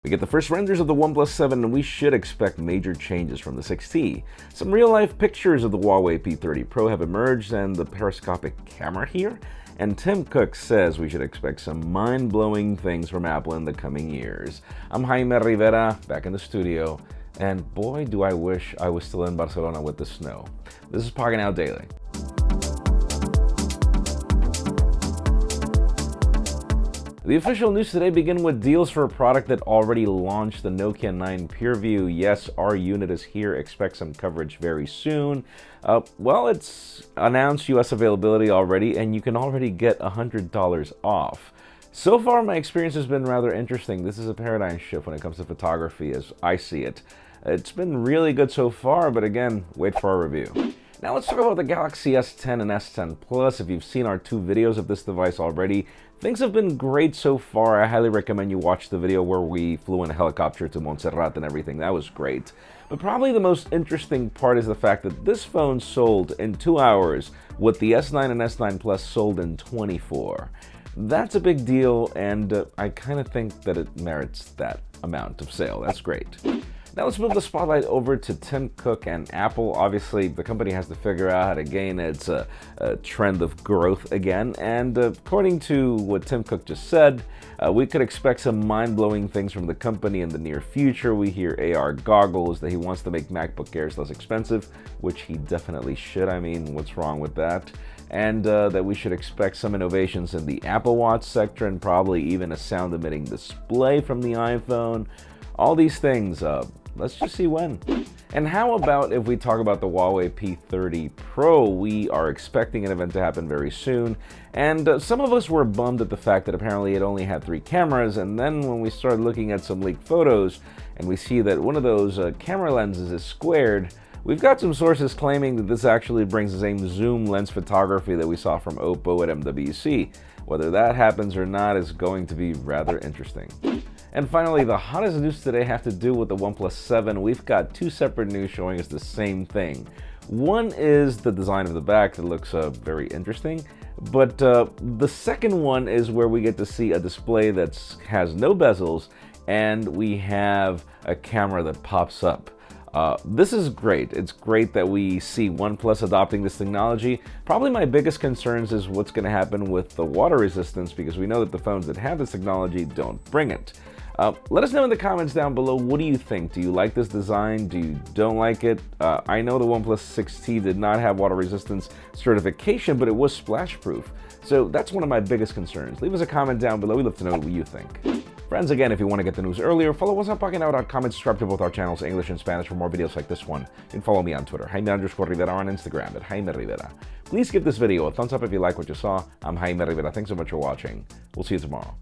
We get the first renders of the OnePlus 7 and we should expect major changes from the 6T. Some real-life pictures of the Huawei P30 Pro have emerged and the periscopic camera here. And Tim Cook says we should expect some mind-blowing things from Apple in the coming years. I'm Jaime Rivera, back in the studio, and boy do I wish I was still in Barcelona with the snow. This is Pocketnow Daily. The official news today begin with deals for a product that already launched, the Nokia 9 PureView. Yes, our unit is here. Expect some coverage very soon. Well, it's announced US availability already, and you can already get $100 off. So far, my experience has been rather interesting. This is a paradigm shift when it comes to photography as I see it. It's been really good so far, but again, wait for our review. Now let's talk about the Galaxy S10 and S10 Plus. If you've seen our two videos of this device already, things have been great so far. I highly recommend you watch the video where we flew in a helicopter to Montserrat and everything. That was great. But probably the most interesting part is the fact that this phone sold in 2 hours what the S9 and S9 Plus sold in 24. That's a big deal, and I kind of think that it merits that amount of sale. That's great. Now let's move the spotlight over to Tim Cook and Apple. Obviously, the company has to figure out how to gain its trend of growth again. And according to what Tim Cook just said, we could expect some mind-blowing things from the company in the near future. We hear AR goggles, that he wants to make MacBook Airs less expensive, which he definitely should. I mean, what's wrong with that? And that we should expect some innovations in the Apple Watch sector and probably even a sound-emitting display from the iPhone. All these things, let's just see when. And how about if we talk about the Huawei P30 Pro? We are expecting an event to happen very soon, and some of us were bummed at the fact that apparently it only had 3 cameras, and then when we started looking at some leaked photos and we see that one of those camera lenses is squared, we've got some sources claiming that this actually brings the same zoom lens photography that we saw from Oppo at MWC. Whether that happens or not is going to be rather interesting. And finally, the hottest news today have to do with the OnePlus 7. We've got 2 separate news showing us the same thing. One is the design of the back that looks very interesting, but the second one is where we get to see a display that has no bezels, and we have a camera that pops up. This is great. It's great that we see OnePlus adopting this technology. Probably my biggest concerns is what's going to happen with the water resistance, because we know that the phones that have this technology don't bring it. Let us know in the comments down below, what do you think? Do you like this design? Do you don't like it? I know the OnePlus 6T did not have water resistance certification, but it was splash proof. So that's one of my biggest concerns. Leave us a comment down below. We'd love to know what you think. Friends, again, if you want to get the news earlier, follow us on Pocketnow.com and subscribe to both our channels, English and Spanish, for more videos like this one. You can follow me on Twitter, Jaime_Rivera, on Instagram at Jaime Rivera. Please give this video a thumbs up if you like what you saw. I'm Jaime Rivera. Thanks so much for watching. We'll see you tomorrow.